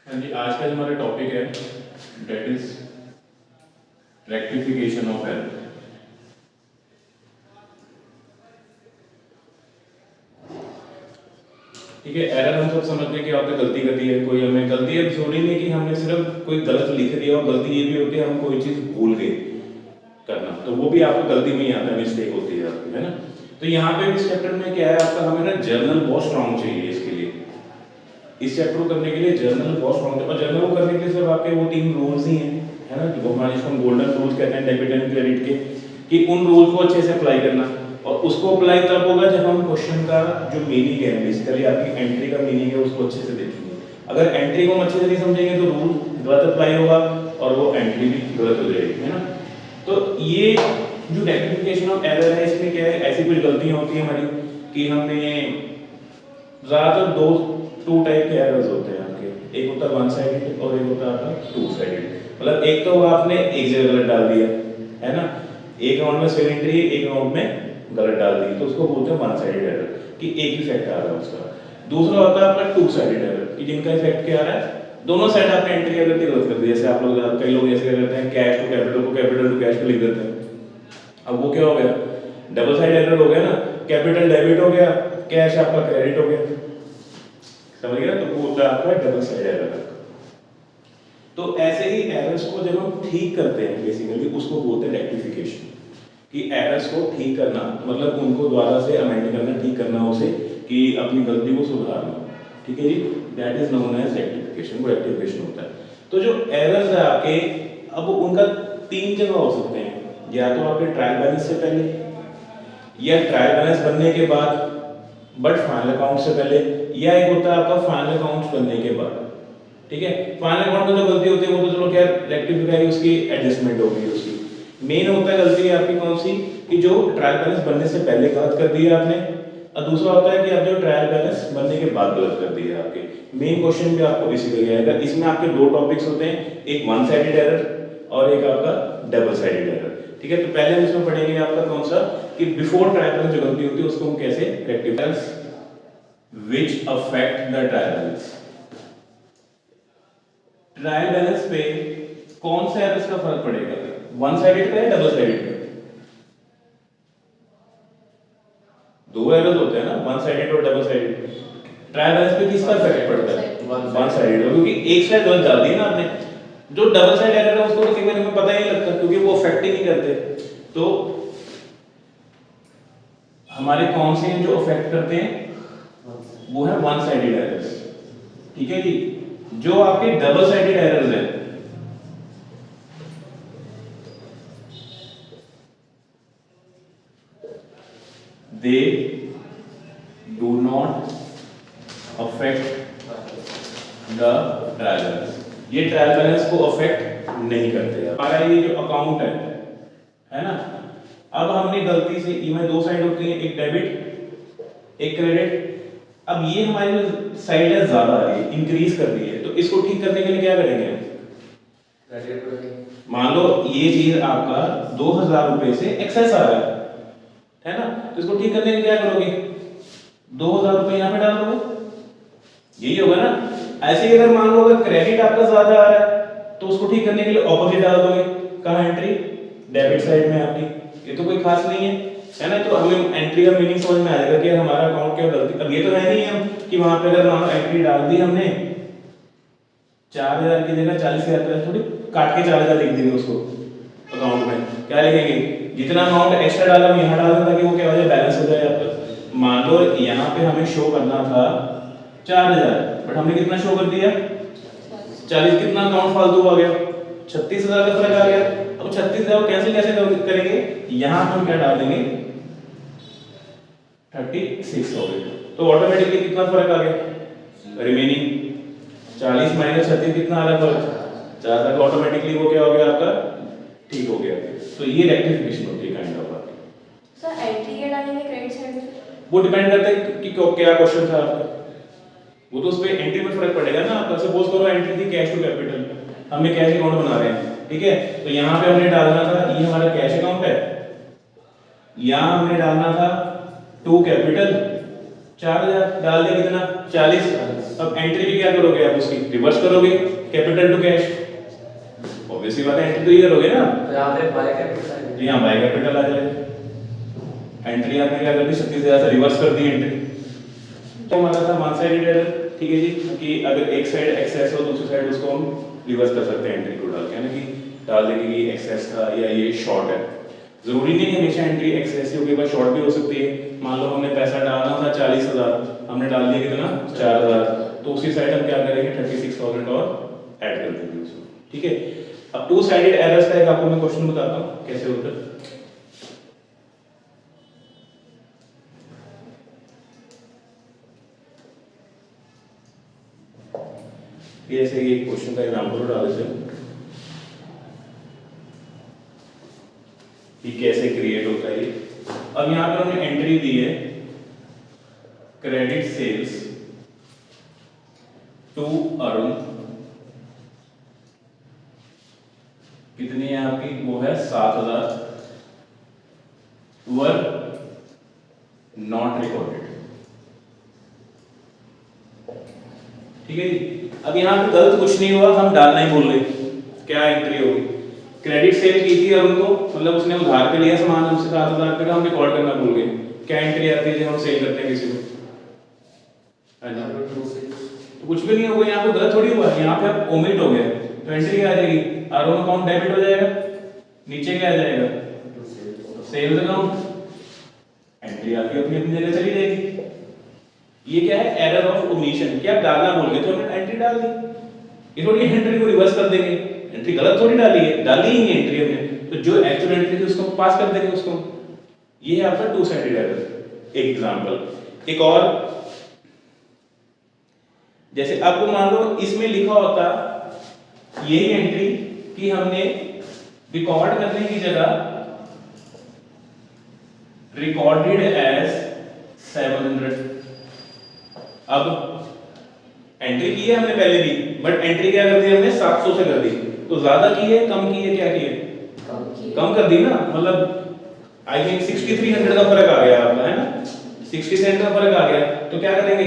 हाँ जी, आज का जो हमारा टॉपिक है that is rectification of error. ठीक है, एरर हम सब समझते हैं कि आपने गलती कर दी है, कोई हमें गलती है जरूरी नहीं कि हमने सिर्फ कोई गलत लिख दिया, और गलती ये भी होती है हम कोई चीज़ भूल गए करना, तो वो भी आपको गलती में ही आता है, मिस्टेक होती है आपकी, है ना। तो यहाँ पे इस चैप्टर में क्या है आपका, हमें ना जर्नल बहुत स्ट्रांग चाहिए इसके लिए। इस चैप्टर को करने के लिए जर्नल बहुत स्ट्रांग है, और जर्नल को करने के लिए सिर्फ आपके वो 3 रूल्स ही हैं, है ना, जो हमारे इसको गोल्डन रूल्स कहते हैं डेबिट एंड क्रेडिट के, कि उन रूल्स को अच्छे से अप्लाई करना। और उसको अप्लाई तब होगा जब हम क्वेश्चन का जो मीनिंग है, बेसिकली आपकी एंट्री का मीनिंग है, उसको अच्छे से देखेंगे। अगर एंट्री को हम अच्छे से नहीं समझेंगे तो रूल गलत अप्लाई होगा और वो एंट्री भी गलत हो जाएगी, है ना। तो ये जो रेक्टिफिकेशन ऑफ एरर है, इसमें क्या है, ऐसी कुछ गलतियां होती हैं हमारी कि हमने ज़्यादातर टू टाइप के एरर्स होते हैं आपके, एक होता है वन साइडेड और एक होता है आपका टू साइडेड। मतलब एक तो आपने एक जगह गलत डाल दिया, है ना, एक अमाउंट में सेम एंट्री है, एक अमाउंट में गलत डाल दी, तो उसको बोलते हैं वन साइडेड एरर, कि एक ही फैक्ट आ रहा है उसका। दूसरा होता है आपका टू साइडेड एरर, कि जिनका इफेक्ट क्या आ रहा है, दोनों साइड आपने एंट्री अगर गलत कर दी, जैसे आप लोग, कई लोग ऐसे करते हैं, कैश टू कैपिटल को कैपिटल टू कैश पे लिख देते हैं। अब वो क्या हो गया, डबल साइड एरर हो गया ना, कैपिटल डेबिट हो गया, कैश आपका क्रेडिट हो गया, समझ गया। तो वो होता है आपका डबल साइड एरर। तो ऐसे ही एरर्स को जब हम ठीक करते हैं, बेसिकली उसको बोलते हैं रेक्टिफिकेशन, कि एरर्स को ठीक करना, मतलब उनको दोबारा से अमेंड करना, ठीक करना उसे, कि अपनी गलती को सुधारना, ठीक है जी, that is known as rectification. वो रेक्टिफिकेशन होता है। तो जो एरर्स है आपके, अब उनका 3 जगह हो सकते हैं, या तो आपके ट्रायल बैलेंस से पहले, या ट्रायल बैलेंस बनने के बाद बट फाइनल अकाउंट से पहले, या एक होता है आपका फाइनल अकाउंट बनने के बाद। ठीक है, फाइनल अकाउंट में जो गलती होती है वो तो चलो क्या रेक्टिफाई, उसकी एडजस्टमेंट होगी उसकी। मेन होता है गलती आपकी कौन सी, कि जो ट्रायल बैलेंस बनने से पहले गलत कर दिया आपने, और दूसरा होता है कि आप जो ट्रायल बैलेंस बनने के बाद गलत कर दिया आपके। मेन क्वेश्चन भी आपको बेसिकली आएगा। इसमें आपके 2 टॉपिक्स होते हैं, एक वन साइडेड एरर और एक आपका डबल साइडेड एरर। ठीक है, तो पहले हम इसमें पढ़ेंगे आपका कौन सा, कि बिफोर ट्रायल बैलेंस जो गलती होती है उसको हम कैसे rectify, which affect the trial balance. Trial balance पे कौन से एरर्स का फर्क पड़ेगा, वन साइडेड का या डबल साइडेड का? 2 एरर्स होते हैं ना, वन साइडेड और डबल साइडेड। ट्रायल बैलेंस पे किसका इफेक्ट पड़ता है, वन साइडेड, क्योंकि एक साइड गलत डाल दी ना आपने। जो डबल साइड एरर है उसको तो कई बार हमें पता ही नहीं लगता, क्योंकि वो अफेक्ट ही नहीं करते। तो हमारे कौन से जो अफेक्ट करते हैं वो है वन साइडेड एरर्स। ठीक है जी, जो आपके डबल साइडेड एरर्स हैं, they do not affect the trial balance। ये ट्रायल बैलेंस को अफेक्ट नहीं करते। हमारा ये जो अकाउंट है ना, अब हमने गलती से, इसमें 2 साइड होती है, एक डेबिट एक क्रेडिट। अब ये हमारी जो साइड है ज्यादा आ रही है, इंक्रीज कर रही है, तो इसको ठीक करने के लिए क्या करेंगे हम, मान लो ये चीज आपका 2000 रुपए से एक्सेस आ रहा है ना, तो इसको ठीक करने के लिए क्या करोगे, 2000 रुपए यहाँ पे डाल दोगे, यही होगा ना। ऐसे ही अगर मान लो अगर क्रेडिट आपका ज्यादा आ रहा है तो उसको ठीक करने के लिए ऑपोजिट डाल दोगे, कहाँ एंट्री, डेबिट साइड में आपकी। ये तो कोई खास नहीं है ना, तो हमें एंट्री का मीनिंग समझ में आ जाएगा कि हमारा अकाउंट क्या गलती। अब ये तो है नहीं हम कि वहां पे अगर मान लो एंट्री डाल दी हमने 4000 की जगह 40,000 थोड़ी काट के 4000 लिख देंगे उसको अकाउंट में, क्या लिखेंगे, जितना अमाउंट एक्स्ट्रा डाला हम यहाँ डाल दें ताकि वो क्या हो जाए, बैलेंस हो जाए आपका। मान लो यहाँ पे हमें शो करना था 4000, बट हमने कितना शो कर दिया 40, कितना अकाउंट फालतू आ गया, 36,000 का फर्क आ गया। अब 36,000 कैंसिल कैसे करेंगे, यहाँ हम क्या डाल देंगे 36 हो गए, तो ऑटोमेटिकली कितना फर्क आ गया, रिमेनिंग 40 माइनस 36 कितना आ रहा है फर्क, 4 तक, ऑटोमेटिकली वो क्या हो गया आपका, ठीक हो गया। तो ये रेक्टिफिकेशन होती है काइंड ऑफ आपकी। सर एंट्री क्या डालेंगे क्रेडिट साइड में? वो डिपेंड करता है कि क्या क्वेश्चन था आपका, वो तो उस पे एंट्री में फर्क पड़ेगा ना आपका। सपोज करो एंट्री थी कैश टू कैपिटल, हमने कैश अकाउंट बना रहे हैं, ठीक है, तो यहाँ पे हमने डालना था, ये हमारा कैश अकाउंट है, यहाँ हमने डालना था टू कैपिटल, 4000 डाल दिया, कितना 40, अब एंट्री भी क्या करोगे आप उसकी रिवर्स करोगे, कैपिटल टू कैश, ऑब्वियसली बात है एंट्री तो ये करोगे ना। तो यहाँ पे बाय कैपिटल जी हाँ, बाय कैपिटल आ जाएगा। एंट्री आपने क्या कर दी 37,000 से रिवर्स कर दी एंट्री। तो हमारा था वन साइडेड एरर, ठीक है जी, कि अगर एक साइड एक्सेस हो दूसरी साइड उसको हम रिवर्स कर सकते हैं एंट्री को डाल के, यानी कि डाल देंगे कि एक्सेस था या ये शॉर्ट है। जरूरी नहीं है हमेशा एंट्री एक्सेस ही होगी, शॉर्ट भी हो सकती है। मान लो हमने पैसा डालना था 40,000, हमने डाल दिया कितना 4,000, तो उसी साइड हम क्या करेंगे 36,000 और ऐड कर देंगे उसको, ठीक है। अब टू साइडेड एरर्स का एक आपको मैं क्वेश्चन बताता हूँ कैसे होता है। ये ऐसे ही एक क्वेश्चन का एग्जांपल डाल देते हैं कि कैसे क्रिएट होता है ये। अब यहाँ पे हमने एंट्री दी है क्रेडिट सेल्स टू अरुण, कितनी है आपकी, वो है 7,000, वर नॉट रिकॉर्डेड, ठीक है जी। अब यहाँ पे गलत कुछ नहीं हुआ, हम डालना ही भूल गए। क्या एंट्री होगी, क्रेडिट सेल की थी अरुण को, मतलब उसने उधार पे लिया सामान हमसे 7,000 रुपए का, हम रिकॉर्ड करना भूल गए। क्या एंट्री आती है जब हम सेल करते हैं किसी को, तो कुछ भी नहीं होगा, यहाँ पे गलत थोड़ी हुआ, यहाँ पे आप ओमिट हो गया, तो एंट्री क्या आ जाएगी, अरुण अकाउंट डेबिट हो जाएगा, नीचे क्या आ जाएगा सेल्स अकाउंट, एंट्री आपकी अपनी अपनी जगह चली जाएगी। ये क्या है, एरर ऑफ ओमिशन, कि आप डालना भूल गए तो हमने एंट्री डाल दी। ये थोड़ी एंट्री को रिवर्स कर देंगे, एंट्री गलत थोड़ी डाली है, डाली ही नहीं एंट्री हमने, तो जो एक्चुअल एंट्री थी उसको पास कर देंगे उसको। ये है आपका टू साइडेड एरर। एक एग्जांपल एक और, जैसे आपको मान लो इसमें लिखा होता यही एंट्री कि हमने रिकॉर्ड करने की जगह रिकॉर्डेड एज 700। अब एंट्री की है हमने पहले भी, बट एंट्री क्या कर दी हमने 700 से कर दी, तो ज्यादा की है कम की है, क्या की है कम कर दी ना, मतलब आई थिंक 6300 का फर्क आ गया आपका, है ना, 60 का फर्क आ गया, तो क्या करेंगे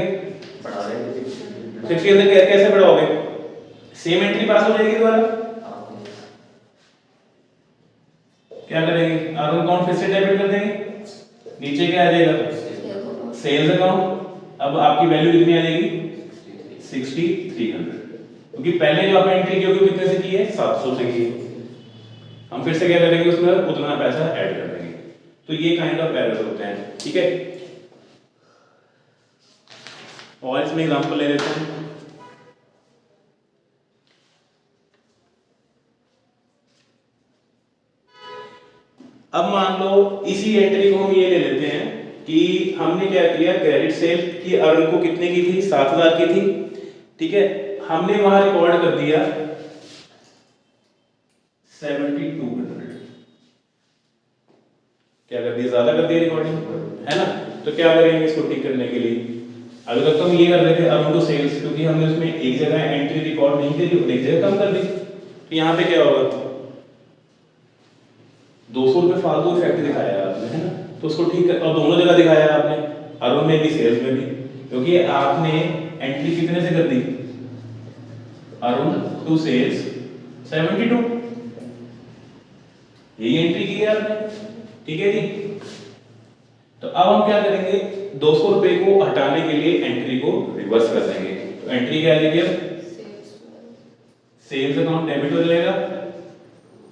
60 कैसे बढ़ाओगे, सेम एंट्री पास हो जाएगी दोबारा, क्या करेंगे अरुण अकाउंट फिर से डेबिट कर देंगे, नीचे क्या आ जाएगा सेल्स अकाउंट। अब आपकी वैल्यू कितनी आ जाएगी 6300, क्योंकि पहले जो आपने एंट्री की होगी कितने से की है 700 से की है, हम फिर से क्या करेंगे उसमें उतना पैसा ऐड कर देंगे। तो ये काइंड ऑफ एरर्स होते हैं, ठीक है। और इसमें एग्जांपल ले लेते हैं। अब मान लो इसी एंट्री को हम ये ले लेते हैं कि हमने क्या किया, क्रेडिट सेल की अरुण को कितने की थी 7,000 की थी, ठीक है, हमने वहां रिकॉर्ड कर दिया 7200, क्या कर दिया ज्यादा कर दिया रिकॉर्डिंग, है ना। तो क्या करेंगे इसको ठीक करने के लिए, अभी तक तो हम ये कर रहे थे अरुण टू सेल्स, क्योंकि हमने उसमें एक जगह एंट्री रिकॉर्ड नहीं करी और एक जगह कम कर दी, तो यहाँ पे क्या होगा 200 रुपए फालतू इफेक्ट दिखाया आपने, है ना, तो उसको ठीक कर, और दोनों जगह दिखाया आपने, अरुण में भी सेल्स में भी, क्योंकि आपने एंट्री कितने से कर दी अरुण टू सेल्स 72, यही एंट्री की है आपने, ठीक है जी। तो अब हम क्या करेंगे 200 रुपए को हटाने के लिए एंट्री को रिवर्स कर देंगे, तो एंट्री क्या आ जाएगी सेल्स अकाउंट डेबिट हो जाएगा,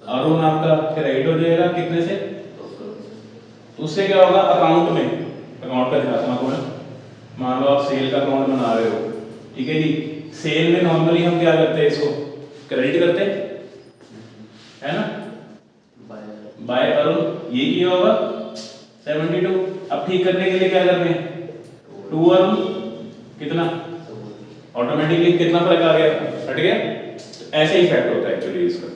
अरुण आपका क्रेडिट हो जाएगा कितने से, तो उससे क्या होगा अकाउंट में, अकाउंट का दिखाता हूं आपको, मान लो आप सेल का अकाउंट बना रहे हो, ठीक है जी। सेल में नॉर्मली हम क्या करते हैं, इसको क्रेडिट करते हैं, है ना, बाय अरुण, ये किया होगा 72। अब ठीक करने के लिए क्या करना है, टू अरुण कितना, ऑटोमेटिकली कितना फर्क आ गया, हट गया, तो ऐसे ही इफेक्ट होता है एक्चुअली इसका।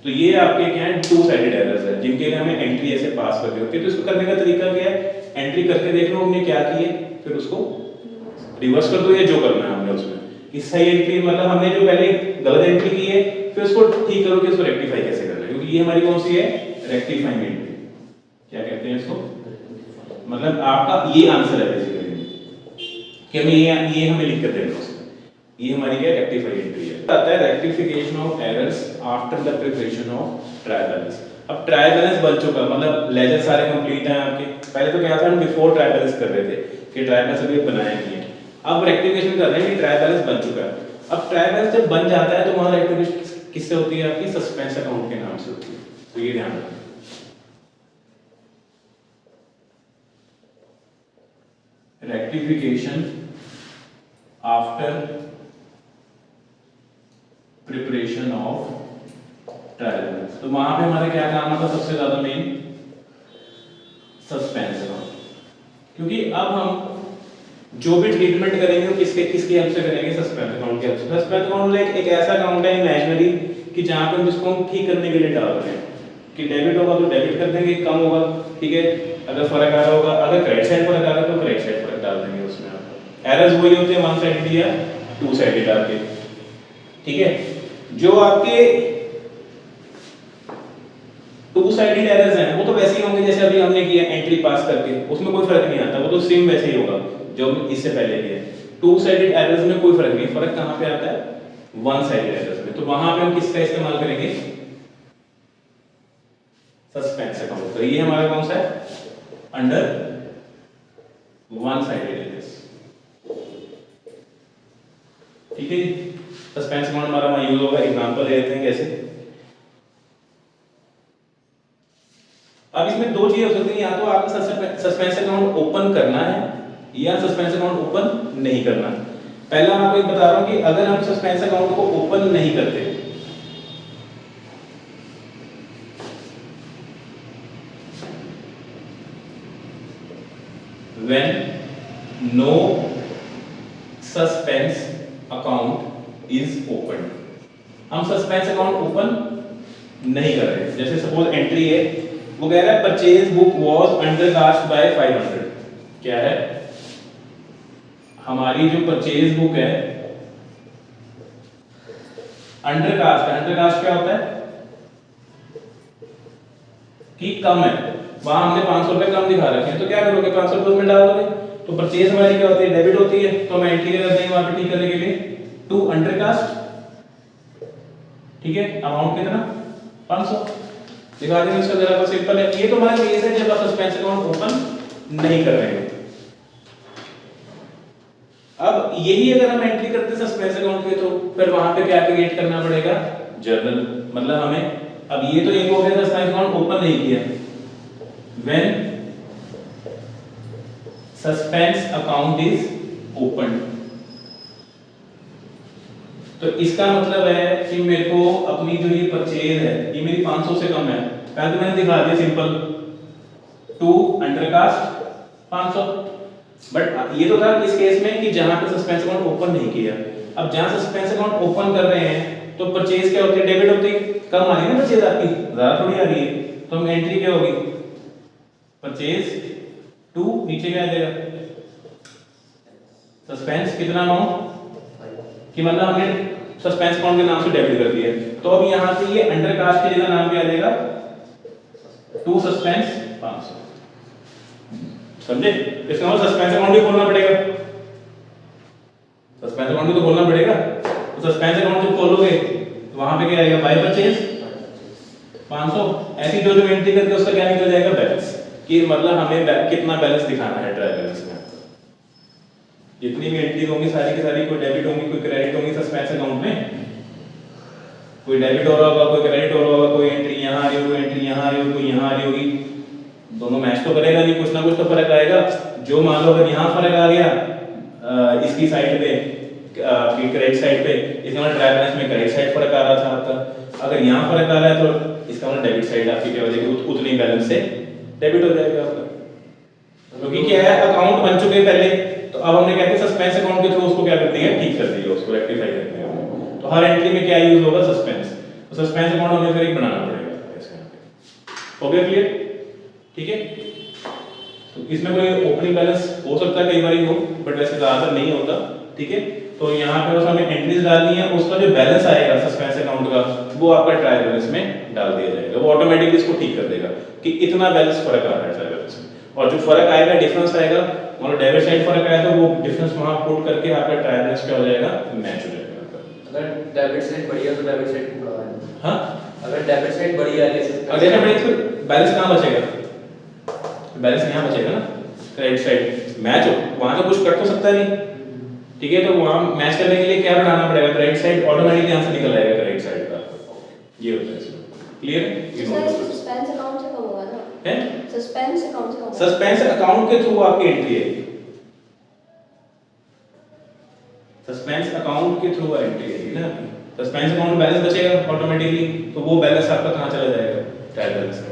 तो ये आपके क्या है टू साइडेड एरर्स है, जिनके लिए हमें एंट्री ऐसे पास करनी होती है। तो इसको करने का तरीका क्या है, एंट्री करके देख लो हमने क्या की है, फिर उसको रिवर्स कर दो, या जो करना है हमने उसमें कि सही एंट्री, मतलब हमने जो पहले गलत एंट्री की है फिर उसको ठीक करो कि उसको रेक्टिफाई कैसे करना है, क्योंकि ये हमारी कौन सी है रेक्टिफाइंग एंट्री, क्या कहते हैं इसको, मतलब आपका ये आंसर है बेसिकली कि हमें ये हमें लिख कर देना उसमें। ये हमारी क्या रेक्टिफाई एंट्री है। आता है rectification of errors after the preparation of trial balance. अब ट्रायल बैलेंस बन चुका, मतलब लेजर सारे कंप्लीट हैं आपके। पहले तो क्या था, हम बिफोर ट्रायल बैलेंस कर रहे थे कि ट्रायल बैलेंस अभी बनाया नहीं है, अब रेक्टिफिकेशन कर रहे हैं कि ट्रायल बैलेंस बन चुका है। अब ट्रायल बैलेंस जब बन जाता है तो वहां रेक्टिफिकेशन किससे होती है, आपकी सस्पेंस अकाउंट के नाम से होती है। तो ये ध्यान रखना। Rectification after preparation of trial balance, तो वहां पे हमारे क्या काम आता है, सबसे ज्यादा मेन सस्पेंस अकाउंट। क्योंकि अब हम जो भी ट्रीटमेंट करेंगे वो किसके हेल्प से करेंगे, सस्पेंस अकाउंट के हेल्प से। सस्पेंस अकाउंट एक ऐसा अकाउंट है इमेजिनरी कि जहां पे हम जिसको हम ठीक करने के लिए डाल रहे हैं कि डेबिट होगा तो डेबिट कर देंगे, कम होगा ठीक है, अगर फर्क आ रहा होगा, अगर क्रेडिट साइड फर्क आ रहा है तो क्रेडिट साइड फर्क डाल देंगे उसमें। आपको एरर्स वही होते हैं वन साइडेड या टू साइडेड आपके, ठीक है। जो आपके टू साइडेड एरर्स हैं वो तो वैसे ही होंगे जैसे अभी हमने किया एंट्री पास करके, उसमें कोई फर्क नहीं आता, वो तो सेम वैसे ही होगा जो इससे पहले किया। टू साइडेड एरर्स में कोई फर्क नहीं, फर्क कहां पे आता है, वन साइडेड एरर्स में। तो वहां पे हम किसका इस्तेमाल करेंगे, सस्पेंस अकाउंट। तो ये हमारा कौन सा है, अंडर वन साइडेड एरर्स, ठीक है जी। सस्पेंस अकाउंट हमारा वहां यूज होगा, एग्जांपल ले लेते हैं कैसे। अब इसमें दो चीजें हो सकती हैं, या तो आपको सस्पेंस अकाउंट ओपन करना है या सस्पेंस अकाउंट ओपन नहीं करना। पहला मैं आपको एक बता रहा हूं कि अगर हम सस्पेंस अकाउंट को ओपन नहीं करते when no suspense account is opened, हम सस्पेंस अकाउंट ओपन नहीं कर रहे। जैसे सपोज एंट्री है, वो कह रहा है purchase book was undercast bye 500, क्या है, हमारी जो परचेज बुक है अंडरकास्ट है। अंडरकास्ट क्या होता है कि कम है, वहां हमने 500 रुपए कम दिखा रखे हैं, तो क्या करोगे 500 रुपए उसमें डाल दोगे। तो परचेज हमारी क्या होती है, डेबिट होती है, तो हम एंट्री कर देंगे वहां पे ठीक करने के लिए टू अंडरकास्ट, ठीक है। अमाउंट कितना 500 दिखा देंगे, इसका जरा सिंपल है। ये तो हमारा केस है जब आप सस्पेंस अकाउंट ओपन नहीं कर रहे हैं। अब यही अगर हम एंट्री करते सस्पेंस अकाउंट पे, तो फिर वहां पे क्या क्रिएट करना पड़ेगा, जर्नल। मतलब हमें अब ये तो एक हो गया सस्पेंस अकाउंट ओपन नहीं किया, when suspense account is opened, तो इसका मतलब है कि मेरे को अपनी जो ये परचेज है ये मेरी 500 से कम है। पहले तो मैंने दिखा दिया सिंपल टू अंडरकास्ट 500, बट ये तो था इस केस में कि जहां पे सस्पेंस अकाउंट ओपन नहीं किया। अब जहां सस्पेंस अकाउंट ओपन कर रहे हैं तो परचेज क्या होती है, डेबिट होती है, कम आ रही है ना परचेज आपकी, ज्यादा थोड़ी आ रही है। तो हम एंट्री क्या होगी, परचेज टू, नीचे क्या आ जाएगा सस्पेंस कितना अमाउंट, कि मतलब हमने सस्पेंस अकाउंट के नाम से डेबिट कर दिया। तो अब यहां पे ये अंडरकास्ट की जगह नाम क्या आ जाएगा, टू सस्पेंस 500, समझे। इसका मतलब सस्पेंस अकाउंट भी खोलना पड़ेगा, सस्पेंस अकाउंट भी तो खोलना पड़ेगा। तो सस्पेंस अकाउंट जब खोलोगे तो वहां पे क्या आएगा, बाय परचेज 500, ऐसी जो जो एंट्री करके उसका क्या निकल जाएगा, बैलेंस, कि मतलब हमें कितना बैलेंस दिखाना है ट्रायल बैलेंस में। जितनी भी एंट्री होंगी सारी की सारी, कोई डेबिट होंगी कोई क्रेडिट होंगी सस्पेंस अकाउंट में, कोई डेबिट हो रहा होगा कोई क्रेडिट हो रहा होगा, कोई एंट्री यहां आ रही होगी, कोई एंट्री यहां आ रही होगी, कोई यहां आ रही होगी, दोनों मैच तो करेगा नहीं, कुछ ना कुछ तो फर्क आएगा। जो मान लो अगर यहां फर्क आ गया इसकी साइड पे, आपकी क्रेडिट साइड पे, इसका मतलब ट्रायल बैलेंस में क्रेडिट साइड फर्क आ रहा था आपका। अगर यहां फर्क आ रहा है तो इसका मतलब डेबिट साइड आपकी क्या हो जाएगी, उतनी बैलेंस से डेबिट हो जाएगा आपका। क्योंकि क्या है, अकाउंट बन चुके पहले, तो अब हमने क्या किया, सस्पेंस अकाउंट के थ्रू उसको क्या कर दिया, ठीक कर दिया, उसको रेक्टिफाई कर दिया। तो हर एंट्री में क्या यूज होगा, सस्पेंस। तो सस्पेंस अकाउंट हमें फिर एक बनाना पड़ेगा ऐसे यहाँ पे। हो गया क्लियर, ठीक है। तो इसमें कोई ओपनिंग बैलेंस हो सकता है कई बार हो, बट वैसे ज्यादातर नहीं होता, ठीक है। तो यहाँ पे बस हमें एंट्रीज डालनी है, उसका जो बैलेंस आएगा सस्पेंस अकाउंट का वो आपका ट्रायल बैलेंस में डाल दिया जाएगा, वो ऑटोमेटिकली इसको ठीक कर देगा कि इतना बैलेंस फर्क आ रहा है ट्रायल बैलेंस में। और जो फर्क आएगा, डिफरेंस आएगा, मतलब डेबिट साइड फर्क आया तो वो डिफरेंस वहां पुट करके आपका ट्रायल बैलेंस क्या हो जाएगा, मैच हो जाएगा आपका। अगर डेबिट साइड बढ़िया तो डेबिट साइड को बढ़ाना है। हाँ अगर डेबिट साइड बढ़िया है जैसे अब देखना पड़ेगा फिर बैलेंस कहाँ बचेगा, बैलेंस यहाँ बचेगा ना, क्रेडिट साइड मैच हो वहां तो कुछ कट तो सकता नहीं, ठीक है। तो वहां मैच करने के लिए क्या बढ़ाना पड़ेगा, क्रेडिट साइड ऑटोमेटिकली यहां से निकल आएगा क्रेडिट साइड का, ये होता है इसमें। क्लियर ये सर नोट सस्पेंस अकाउंट से कम होगा ना, है, सस्पेंस अकाउंट से कम होगा। सस्पेंस अकाउंट के थ्रू आपकी एंट्री है, सस्पेंस अकाउंट के थ्रू एंट्री है ना आपकी। सस्पेंस अकाउंट बैलेंस बचेगा ऑटोमेटिकली, तो वो बैलेंस आपका कहां चला जाएगा, ट्रायल बैलेंस में।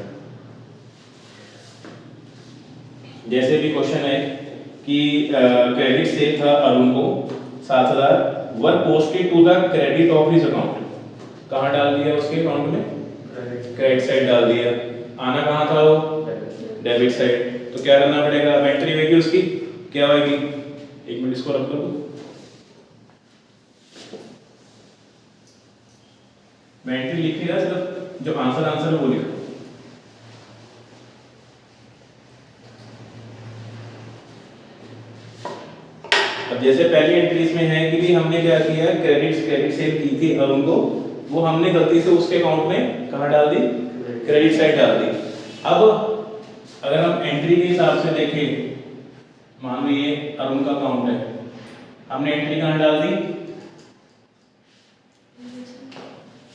जैसे भी क्वेश्चन है कि क्रेडिट सेल था अरुण को 7000 were posted to the credit of his account, कहां डाल दिया उसके अकाउंट में, क्रेडिट साइड डाल दिया। आना कहां था वो, डेबिट साइड, तो क्या करना पड़ेगा, अब एंट्री होगी उसकी क्या होगी, एक मिनट इसको रख कर दो, मैं एंट्री लिखेगा सिर्फ जो आंसर है वो लिखो। अब जैसे पहली एंट्री इसमें है कि भी हमने क्या किया, क्रेडिट सेल की थी अरुण को, वो हमने गलती से उसके अकाउंट में कहां डाल दी, क्रेडिट साइड डाल दी। अब अगर हम एंट्री के हिसाब से देखें, मान लो ये अरुण का अकाउंट है, हमने एंट्री कहां डाल दी,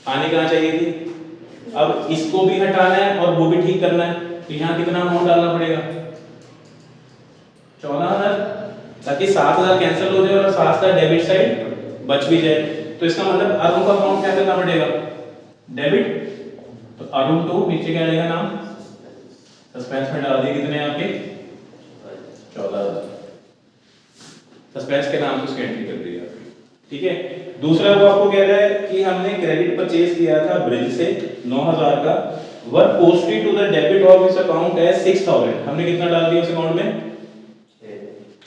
आने कहां चाहिए थी, अब इसको भी हटाना है और वो भी ठीक करना है, तो यहाँ कितना अमाउंट डालना पड़ेगा, 14000, ताकि 7000 कैंसिल हो जाए और 7000 डेबिट साइड बच भी जाए। तो इसका मतलब अरुण का अकाउंट क्या करना पड़ेगा, डेबिट, तो अरुण टू नीचे क्या आएगा नाम, सस्पेंस में डाल दिए कितने आपके 14000, सस्पेंस के नाम से उसकी एंट्री कर दी आपकी, ठीक है। दूसरा वो आपको कह रहा है कि हमने क्रेडिट परचेज किया था ब्रिज से 9000 का, were posted to the debit of his account as 6000, हमने कितना डाल दिया उस अकाउंट में,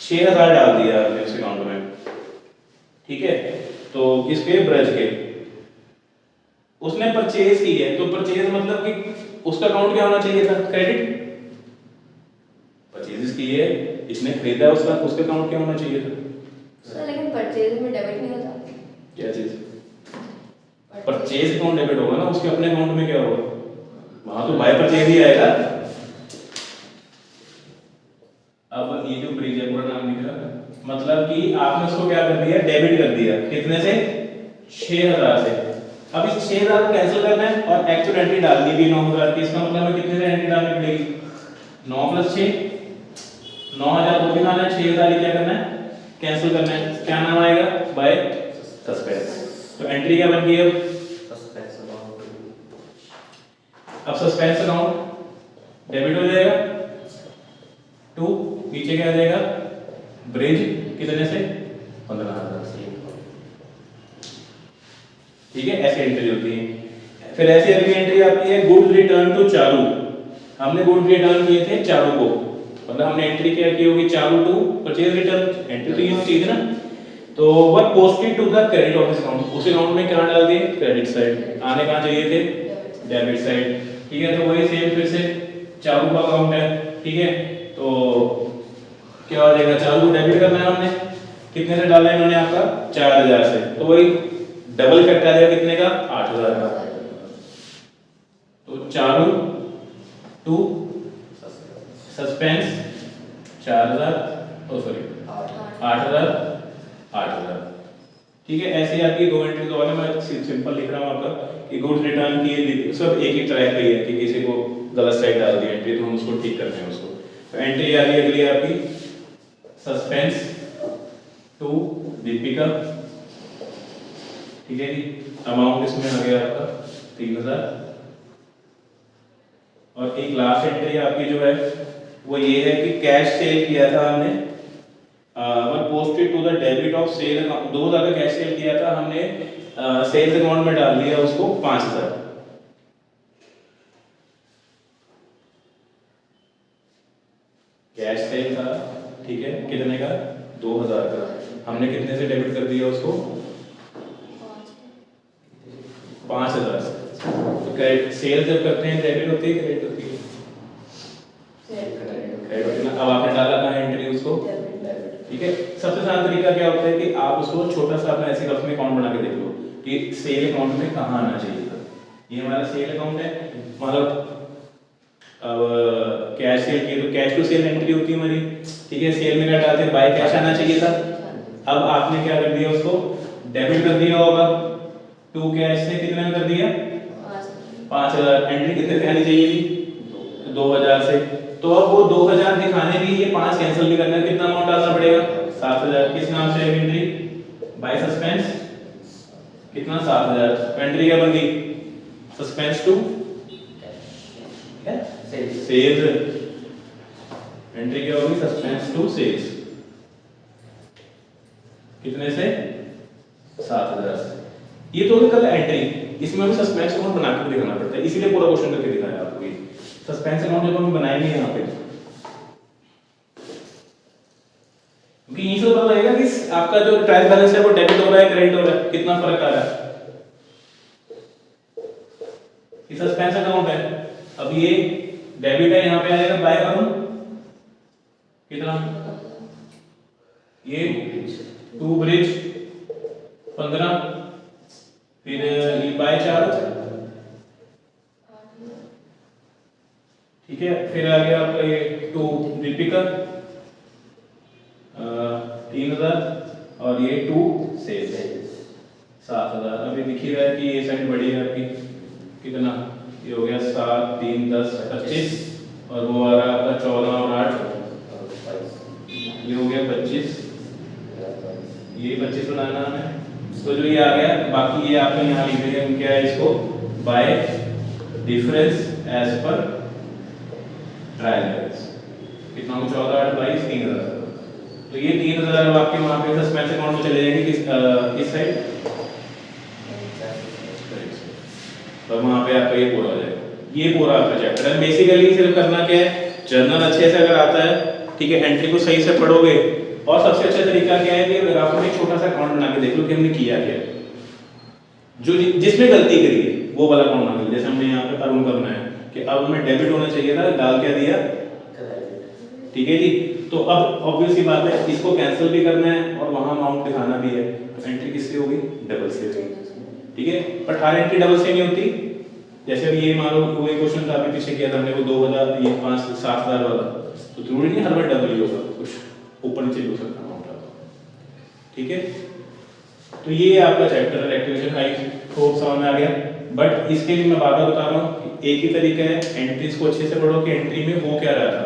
6000 डाल दिया हमने उस अकाउंट में, ठीक है। तो किसके, ब्रज के, उसने परचेज की है, तो परचेज मतलब कि उसका अकाउंट क्या होना चाहिए था, क्रेडिट, परचेज की है, इसने खरीदा, उसका अकाउंट क्या होना चाहिए था, सर लेकिन परचेज में डेबिट नहीं होता, क्या चीज, परचेज अकाउंट डेबिट होगा ना, उसके अपने अकाउंट में क्या होगा, वहां तो बाय परचेज ही आएगा। अब ये जो ब्रिज है पूरा नाम लिख रहा, मतलब कि आपने उसको क्या कर दिया, डेबिट कर दिया, कितने से, 6000 से। अब इस 6000 को कैंसिल करना है और एक्चुअल एंट्री डाल दी भी 9000 की, इसका मतलब हमें कितने से एंट्री डालनी पड़ेगी, 9 + 6, 9000 को भी डालना है, 6000 ही क्या करना है, कैंसिल करना है, क्या नाम आएगा, बाय सस्पेंस। तो एंट्री क्या बन गई अब, सस्पेंस अकाउंट डेबिट हो जाएगा, 2 नीचे क्या आ जाएगा, ब्रिज कितने से, 15000 से, ठीक है। ऐसी एंट्री होती है। फिर ऐसी अगली एंट्री आपकी है गुड रिटर्न टू चारू, हमने गुड रिटर्न किए थे चारू को, मतलब हमने एंट्री क्या की होगी, Charu to purchase return, entry तो ये चीज है ना। तो were posted to the credit of his account, उस अकाउंट में क्या डाल दिए, क्रेडिट साइड, आने कहां चाहिए थे, डेबिट साइड, ठीक है। तो वही सेम फिर से चारू का अकाउंट है, ठीक है। तो क्या हो जाएगा, चारू को डेबिट करना है हमने, कितने से डाला है इन्होंने आपका, 4000 से, तो वही डबल इफेक्ट आ जाएगा कितने का, 8000 का। तो Charu to suspense 4000, oh sorry 8000, 8000, ठीक है। ऐसे आपकी दो एंट्री तो वाले मैं सिंपल लिख रहा हूं आपका कि गुड्स रिटर्न किए, सब एक ही ट्रैक पे है कि किसी को गलत साइड डाल दी एंट्री, तो हम उसको ठीक करते हैं उसको। तो एंट्री आ रही है अगली आपकी, सस्पेंस टू दीपिका, ठीक है जी। अमाउंट इसमें आ गया आपका 3000, और एक लास्ट एंट्री आपकी जो है वो ये है कि कैश सेल किया था हमने, were posted to the debit of sale account, 2000 का कैश सेल किया था हमने, सेल्स अकाउंट में डाल दिया उसको 5000, कैश सेल था, ठीक है, कितने का, 2000 का, हमने कितने से डेबिट कर दिया उसको, 5000 से। तो सेल जब करते हैं डेबिट होती है, क्रेडिट होती है, क्रेडिट। अब आपने डाला कहाँ एंट्री उसको, सबसे आसान तरीका क्या होता है कि आप उसको छोटा सा अपना ऐसे रफ में अकाउंट बना के देख लो कि सेल अकाउंट में कहाँ आना चाहिए था। ये हमारा सेल अकाउंट है, मतलब अब कैश सेल की तो कैश टू सेल एंट्री होती है हमारी, ठीक है। सेल में क्या डालते हैं, बाय कैश आना चाहिए था। अब आपने क्या कर दिया, उसको डेबिट कर दिया होगा, टू कैश से कितने में कर दिया, 5000। एंट्री कितने से आनी चाहिए थी, 2000 से। तो अब वो 2000 दिखाने भी, ये 5 कैंसिल भी करना है, कितना अमाउंट डालना पड़ेगा, 7000। किस नाम से है एंट्री, बाय सस्पेंस, कितना 7000। एंट्री क्या बन गई, सस्पेंस टू सेल्स। एंट्री क्या होगी, सस्पेंस टू सेल्स, कितने से, 7000 से। ये तो होगी कल एंट्री, इसमें हमें सस्पेंस अकाउंट बना के दिखाना पड़ता है, इसीलिए पूरा क्वेश्चन करके दिखाया आपको। ये सस्पेंस अकाउंट जब हम बनाएंगे यहाँ पे, क्योंकि यहीं से पता लगेगा कि आपका जो ट्रायल बैलेंस है वो डेबिट हो रहा है, क्रेडिट हो रहा है, कितना फर्क आ रहा है। ये सस्पेंस अकाउंट है, अब ये डेबिट है, यहाँ पे आएगा बाय करूं कितना, ये 2 ब्रिज 15, फिर ये बाय 4, ठीक है। फिर आ गया आपका ये 2 दीपिका 3000, और ये 2 सेल्स 7000। अभी दिख ही रहा है कि ये साइड बड़ी है आपकी, कितना ये हो गया 7 3 10 25, और वो आ रहा है आपका 14 और 8, ये हो गया 25, ये 25 बनाना है। तो जो ये आ गया, बाकी ये आपको यहाँ लिख देंगे क्या है, इसको by difference as per trial balance, कितना हो, 14 8 22 3000। तो ये 3000 अब आपके वहाँ पे सस्पेंस अकाउंट में चले जाएंगे, किस साइड, और वहाँ पे आपका ये पूरा हो जाएगा। ये पूरा आपका चैप्टर है। बेसिकली सिर्फ करना क्या है, जर्नल अच्छे से अगर आता है, ठीक है, एंट्री को सही से पढ़ोगे, और सबसे अच्छा तरीका क्या है कि ग्राफ में एक छोटा सा अकाउंट बना के देख लो कि हमने किया क्या, जो जिसमें गलती करी है वो वाला अकाउंट बना लो। जैसे हमने यहाँ पे अरुण का बनाया कि अब हमें डेबिट होना चाहिए था, डाल क्या दिया, ठीक है जी। तो अब ऑब्वियस सी बात है, इसको कैंसिल भी करना है और वहाँ अमाउंट दिखाना भी है, तो एंट्री किससे होगी, डबल से होगी, ठीक है। पर हर एंट्री डबल से नहीं होती। जैसे अभी ये मान लो कोई क्वेश्चन था अभी पीछे किया था हमने, वो 2000 ये 5 7000 वाला, तो जरूरी नहीं हर बार डबल ही होगा, कुछ ऊपर नीचे हो सकता है अमाउंट, ठीक है। तो ये आपका चैप्टर है एक्टिवेशन हाई, होप समझ में आ गया। बट इसके लिए मैं बार बार बता रहा हूँ, एक ही तरीका है, एंट्रीज को अच्छे से पढ़ो कि एंट्री में हो क्या रहा था,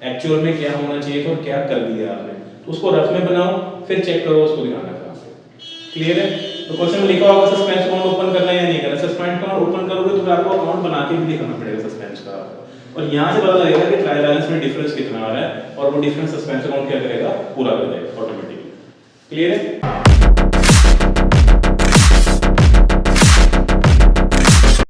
एक्चुअल में क्या होना चाहिए था और क्या कर दिया आपने, तो उसको रफ में बनाओ, फिर चेक करो उसको दिखाना था। क्लियर है। तो क्वेश्चन में लिखा होगा सस्पेंस अकाउंट ओपन करना है या नहीं करना। सस्पेंस अकाउंट ओपन करोगे तो फिर आपको अकाउंट बना के भी दिखाना पड़ेगा सस्पेंस का, और यहाँ से पता लगेगा कि ट्रायल बैलेंस में डिफरेंस कितना आ रहा है, और वो डिफरेंस सस्पेंस अकाउंट क्या करेगा, पूरा कर देगा ऑटोमेटिकली। क्लियर है।